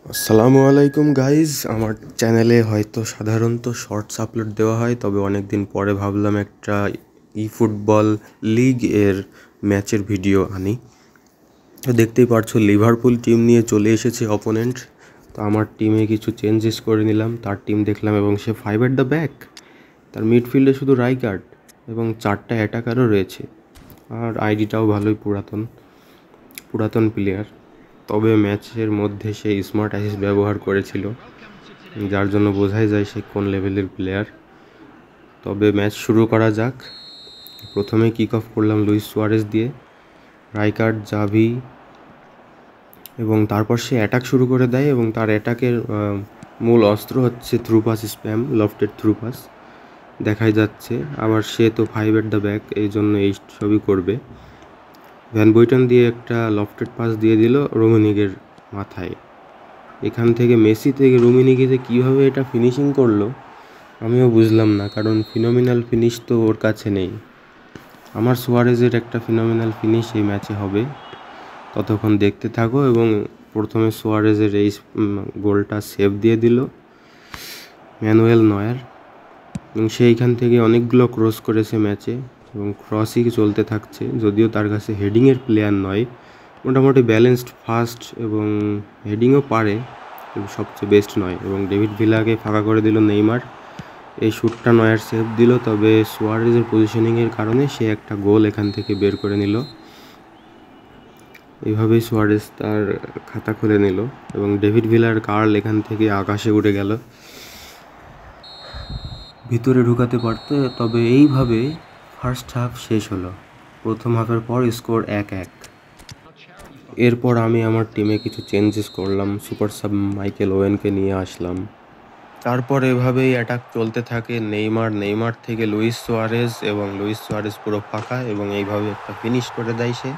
আসসালামু আলাইকুম গাইজ। আমার চ্যানেলে হয়তো সাধারণত শর্টস আপলোড দেওয়া হয়, তবে অনেক দিন পরে ভাবলাম একটা ফুটবল লিগ এর ম্যাচের ভিডিও আনি। তো দেখতেই পারছো লিভারপুল টিম নিয়ে চলে এসেছে অপোনেন্ট। তো আমার টিমে কিছু চেঞ্জেস করে নিলাম, তার টিম দেখলাম এবং সে 5 এট দ্য ব্যাক। তার মিডফিল্ডে শুধু রাইকার্ড এবং 4টা অ্যাটাকারও রয়েছে। আর আইডিটাও ভালোই পুরাতন প্লেয়ার। তবে ম্যাচের মধ্যে সে স্মার্ট অ্যাসিস্ট ব্যবহার করেছিল, যার জন্য বোঝাই যায় সে কোন লেভেলের প্লেয়ার। তবে ম্যাচ শুরু করা যাক। প্রথমে কিক অফ করলাম লুইস সুয়ারেজ দিয়ে, রাইকার্ড, জাভি, এবং তারপর সে অ্যাটাক শুরু করে দেয় এবং তার অ্যাটাকের মূল অস্ত্র হচ্ছে through pass spam, lofted through pass দেখাই যাচ্ছে। আবার সে তো 5 এট দ্য ব্যাক, এই জন্য এই সবই করবে। ভ্যান বয়টন দিয়ে একটা লফটেড পাস দিয়ে দিল রুমিনিগের মাথায়। এখান থেকে মেসি থেকে রুমিনিগে কীভাবে এটা ফিনিশিং করলো আমিও বুঝলাম না, কারণ ফিনোমিনাল ফিনিশ তো ওর কাছে নেই। আমার সুয়ারেজের একটা ফিনোমিনাল ফিনিশ এই ম্যাচে হবে, ততক্ষণ দেখতে থাকো। এবং প্রথমে সুয়ারেজের এই গোলটা সেভ দিয়ে দিল ম্যানুয়েল নয়ার, এবং সেইখান থেকে অনেকগুলো ক্রস করেছে ম্যাচে এবং ক্রসই চলতে থাকছে। যদিও তার কাছে হেডিংয়ের প্লেয়ার নয়, মোটামুটি ব্যালেন্সড, ফাস্ট এবং হেডিংও পারে, কিন্তু সবচেয়ে বেস্ট নয়। এবং ডেভিড ভিলাকে ফাঁকা করে দিল নেইমার। এই শ্যুটটা নয়ার সেভ দিল, তবে সুয়ারেজের পজিশনিংয়ের কারণে সে একটা গোল এখান থেকে বের করে নিল। এইভাবেই সুয়ারেজ তার খাতা খুলে নিল এবং ডেভিড ভিলার কার্ল এখান থেকে আকাশে উড়ে গেল, ভিতরে ঢুকাতে পারত। তবে এইভাবে ফার্স্ট হাফ শেষ হলো। প্রথম হাফের পর স্কোর 1-1। এরপর আমি আমার টিমে কিছু চেঞ্জেস করলাম, সুপার সাব মাইকেল ওয়েনকে নিয়ে আসলাম। তারপর এভাবেই অ্যাটাক চলতে থাকে। নেইমার থেকে লুইস সুয়ারেজ, এবং লুইস সুয়ারেজ পুরো ফাঁকা, এবং এইভাবে একটা ফিনিশ করে দেয় সে।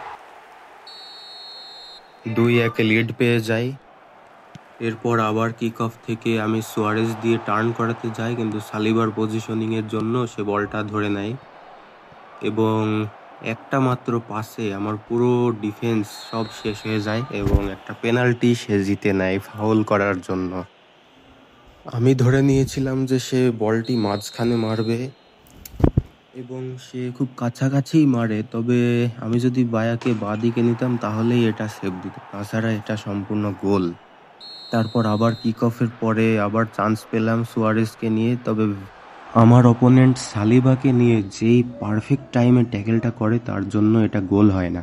2-1 লিড পেয়ে যায়। এরপর আবার কিক অফ থেকে আমি সুয়ারেজ দিয়ে টার্ন করাতে যাই, কিন্তু সালিবার পজিশনিংয়ের জন্য সে বলটা ধরে নেয় এবং একটা মাত্র পাসে আমার পুরো ডিফেন্স সব শেষ হয়ে যায় এবং একটা পেনাল্টি সে জিতে নেয় ফাউল করার জন্য। আমি ধরে নিয়েছিলাম যে সে বলটি মাঝখানে মারবে এবং সে খুব কাছাকাছিই মারে, তবে আমি যদি বায়াকে বাঁদিকে নিতাম তাহলেই এটা সেভ দিত, তাছাড়া এটা সম্পূর্ণ গোল। তারপর আবার কিক অফের পরে আবার চান্স পেলাম সুয়ারেজকে নিয়ে, তবে আমার অপোনেন্ট সালিবাকে নিয়ে যেই পারফেক্ট টাইমে ট্যাকেলটা করে তার জন্য এটা গোল হয় না।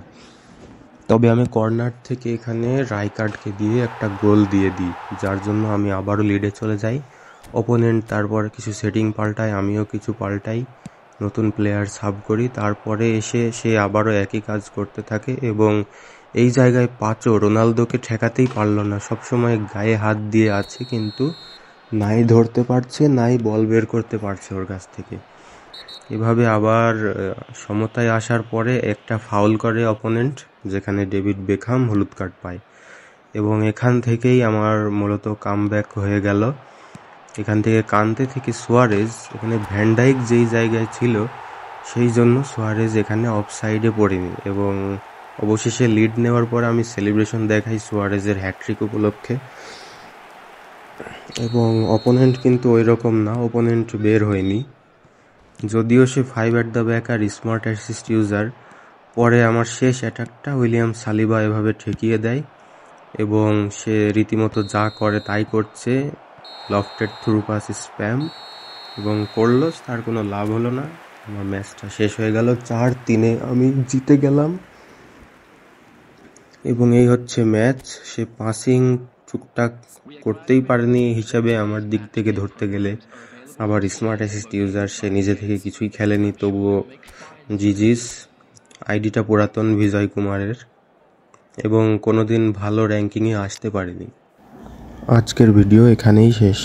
তবে আমি কর্নার থেকে এখানে রাইকার্ডকে দিয়ে একটা গোল দিয়ে দিই, যার জন্য আমি আবারও লিডে চলে যাই। অপোনেন্ট তারপর কিছু সেটিং পাল্টায়, আমিও কিছু পাল্টাই, নতুন প্লেয়ার সাব করি। তারপরে এসে সে আবারও একই কাজ করতে থাকে এবং এই জায়গায় পাঁচও রোনালদোকে ঠেকাতেই পারল না। সবসময় গায়ে হাত দিয়ে আছে, কিন্তু নাই ধরতে পারছে, নাই বল বের করতে পারছে ওর কাছ থেকে। এভাবে আবার সমতায় আসার পরে একটা ফাউল করে অপোনেন্ট, যেখানে ডেভিড বেকহাম হলুদ কার্ড পায়, এবং এখান থেকেই আমার মূলত কামব্যাক হয়ে গেল। এখান থেকে কান্তে থেকে সুয়ারেজ, এখানে ভ্যান ডাইক যেই জায়গায় ছিল সেই জন্য সুয়ারেজ এখানে অফসাইডে পড়েনি, এবং অবশেষে লিড নেওয়ার পর আমি সেলিব্রেশন দেখাই সুয়ারেজের হ্যাট্রিক উপলক্ষে। এবং অপোনেন্ট কিন্তু ওই রকম না, অপোনেন্ট বের হয়নি, যদিও সে 5 এট দ্য ব্যাক আর স্মার্ট অ্যাসিস্ট ইউজার। পরে আমার শেষ অ্যাটাকটা উইলিয়াম সালিবা এভাবে ঠেকিয়ে দেয় এবং সে রীতিমতো যা করে তাই করছে, লফটেড থ্রু পাস স্প্যাম, এবং করলো, তার কোনো লাভ হলো না। আমার ম্যাচটা শেষ হয়ে গেল 4-3, আমি জিতে গেলাম। এবং এই হচ্ছে ম্যাচ। সে পাসিং টুকটাক করতেই পারেনি হিসাবে আমার দিক থেকে ধরতে গেলে, আবার স্মার্ট অ্যাসিস্ট ইউজার, সে নিজে থেকে কিছুই খেলেনি, তবুও জিজিস। আইডিটা পুরাতন বিজয় কুমারের, এবং কোনোদিন ভালো র্যাঙ্কিংয়ে আসতে পারেনি। আজকের ভিডিও এখানেই শেষ।